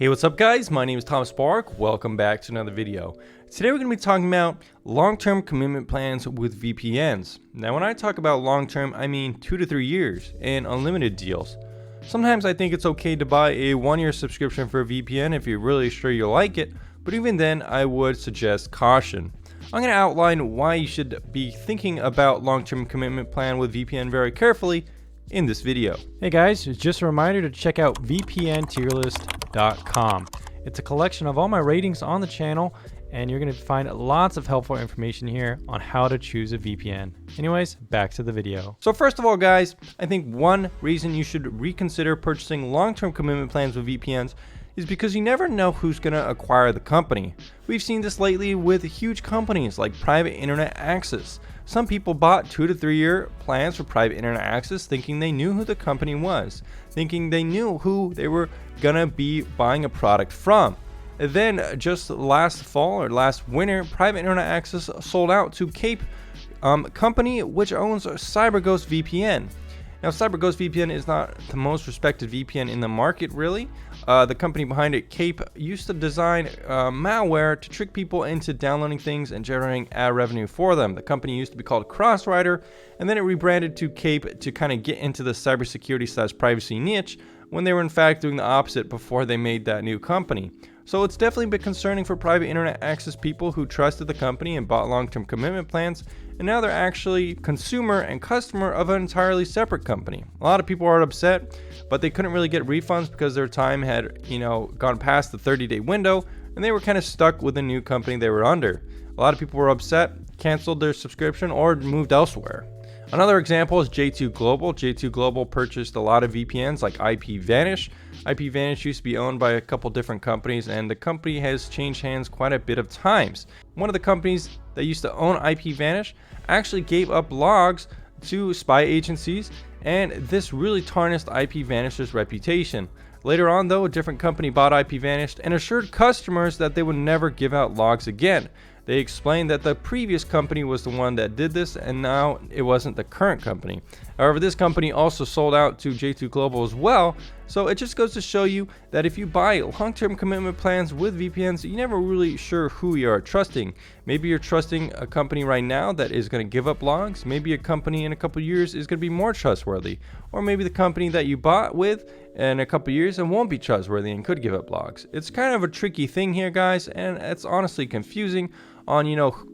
Hey, what's up guys? My name is Tom Spark. Welcome back to another video. Today we're going to be talking about long-term commitment plans with VPNs. Now when I talk about long-term, I mean 2 to 3 years and unlimited deals. Sometimes I think it's okay to buy a 1-year subscription for a VPN if you're really sure you'll like it, but even then I would suggest caution. I'm going to outline why you should be thinking about long-term commitment plan with VPN very carefully in this video. Hey guys, just a reminder to check out vpntierlist.com. It's a collection of all my ratings on the channel, and you're going to find lots of helpful information here on how to choose a VPN. Anyways, back to the video. So first of all guys, I think one reason you should reconsider purchasing long-term commitment plans with VPNs is because you never know who's going to acquire the company. We've seen this lately with huge companies like private internet access. Some people bought 2 to 3 year plans for private internet access thinking they knew who the company was, thinking they knew who they were gonna be buying a product from. And then just last fall or last winter, private internet access sold out to Cape company which owns CyberGhost VPN. Now CyberGhost VPN is not the most respected VPN in the market really. The company behind it, Cape, used to design malware to trick people into downloading things and generating ad revenue for them. The company used to be called Crossrider, and then it rebranded to Cape to kind of get into the cybersecurity / privacy niche when they were in fact doing the opposite before they made that new company. So it's definitely been concerning for private internet access people who trusted the company and bought long-term commitment plans, and now they're actually consumer and customer of an entirely separate company. A lot of people are upset, but they couldn't really get refunds because their time had, gone past the 30-day window, and they were kind of stuck with the new company they were under. A lot of people were upset, canceled their subscription, or moved elsewhere. Another example is J2 Global. J2 Global purchased a lot of VPNs like IPVanish. IPVanish used to be owned by a couple different companies, and the company has changed hands quite a bit of times. One of the companies that used to own IPVanish actually gave up logs to spy agencies, and this really tarnished IPVanish's reputation. Later on though, a different company bought IPVanish and assured customers that they would never give out logs again. They explained that the previous company was the one that did this, and now it wasn't the current company. However, this company also sold out to J2 Global as well, so it just goes to show you that if you buy long-term commitment plans with VPNs, you're never really sure who you are trusting. Maybe you're trusting a company right now that is going to give up logs. Maybe a company in a couple years is going to be more trustworthy. Or maybe the company that you bought with in a couple years and won't be trustworthy and could give up logs. It's kind of a tricky thing here, guys, and it's honestly confusing on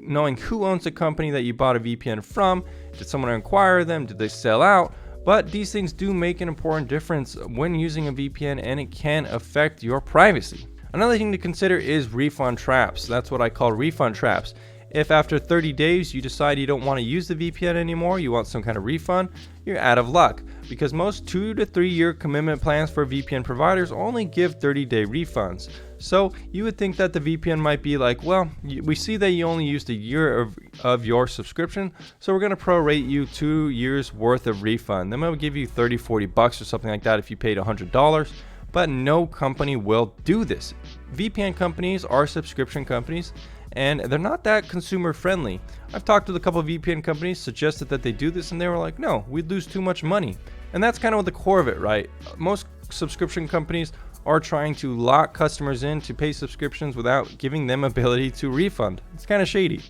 knowing who owns the company that you bought a VPN from. Did someone acquire them? Did they sell out? But these things do make an important difference when using a VPN, and it can affect your privacy. Another thing to consider is refund traps. That's what I call refund traps. If after 30 days you decide you don't want to use the VPN anymore, you want some kind of refund, you're out of luck, because most 2 to 3 year commitment plans for VPN providers only give 30-day refunds. So you would think that the VPN might be like, well, we see that you only used a year of your subscription, so we're going to prorate you 2 years worth of refund. Then we'll give you $30-40 or something like that if you paid $100. But no company will do this. VPN companies are subscription companies, and they're not that consumer friendly. I've talked with a couple of VPN companies, suggested that they do this, and they were like, no, we'd lose too much money. And that's kind of what the core of it, right? Most subscription companies are trying to lock customers in to pay subscriptions without giving them ability to refund. It's kind of shady.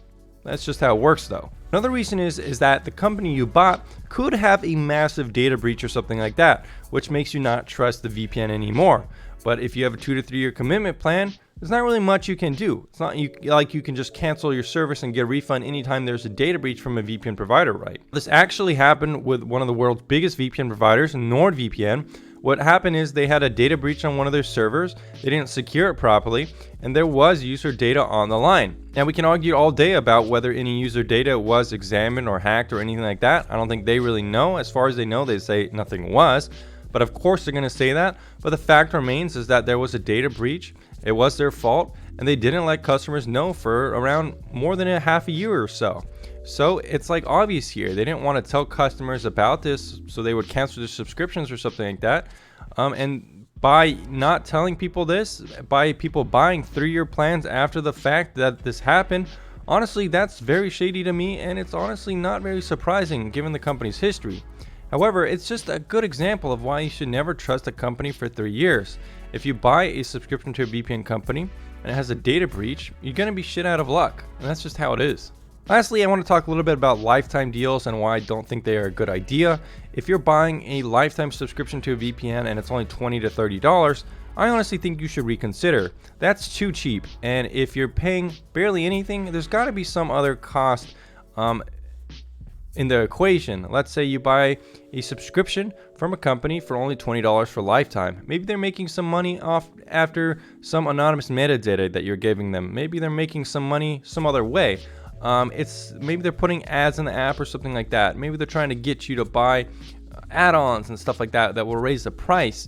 That's just how it works though. Another reason is that the company you bought could have a massive data breach or something like that, which makes you not trust the VPN anymore. But if you have a 2 to 3 year commitment plan, there's not really much you can do. It's not like you can just cancel your service and get a refund anytime there's a data breach from a VPN provider, right? This actually happened with one of the world's biggest VPN providers, NordVPN. What happened is they had a data breach on one of their servers, they didn't secure it properly, and there was user data on the line. Now we can argue all day about whether any user data was examined or hacked or anything like that. I don't think they really know. As far as they know, they say nothing was. But of course they're going to say that. But the fact remains is that there was a data breach. It was their fault, and they didn't let customers know for around more than a half a year or so. So it's like obvious here. They didn't want to tell customers about this, so they would cancel their subscriptions or something like that. And by not telling people this, by people buying 3-year plans after the fact that this happened, honestly, that's very shady to me, and it's honestly not very surprising given the company's history. However, it's just a good example of why you should never trust a company for 3 years. If you buy a subscription to a VPN company and it has a data breach, you're going to be shit out of luck. And that's just how it is. Lastly, I want to talk a little bit about lifetime deals and why I don't think they are a good idea. If you're buying a lifetime subscription to a VPN and it's only $20 to $30, I honestly think you should reconsider. That's too cheap. And if you're paying barely anything, there's got to be some other cost in the equation. Let's say you buy a subscription from a company for only $20 for lifetime. Maybe they're making some money off after some anonymous metadata that you're giving them. Maybe they're making some money some other way. Maybe they're putting ads in the app or something like that. Maybe they're trying to get you to buy add-ons and stuff like that that will raise the price.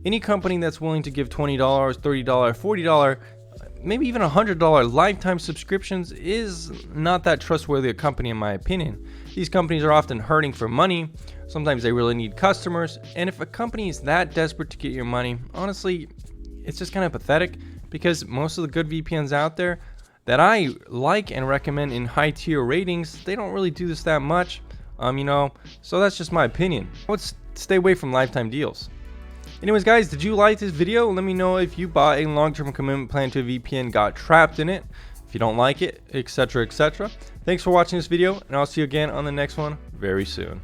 Any company that's willing to give $20, $30, $40, maybe even $100 lifetime subscriptions is not that trustworthy a company in my opinion. These companies are often hurting for money. Sometimes they really need customers. And if a company is that desperate to get your money, honestly, it's just kind of pathetic, because most of the good VPNs out there that I like and recommend in high tier ratings, they don't really do this that much, so that's just my opinion. I would stay away from lifetime deals. Anyways, guys, did you like this video? Let me know if you bought a long-term commitment plan to a VPN, got trapped in it, if you don't like it, etc., etc. Thanks for watching this video, and I'll see you again on the next one very soon.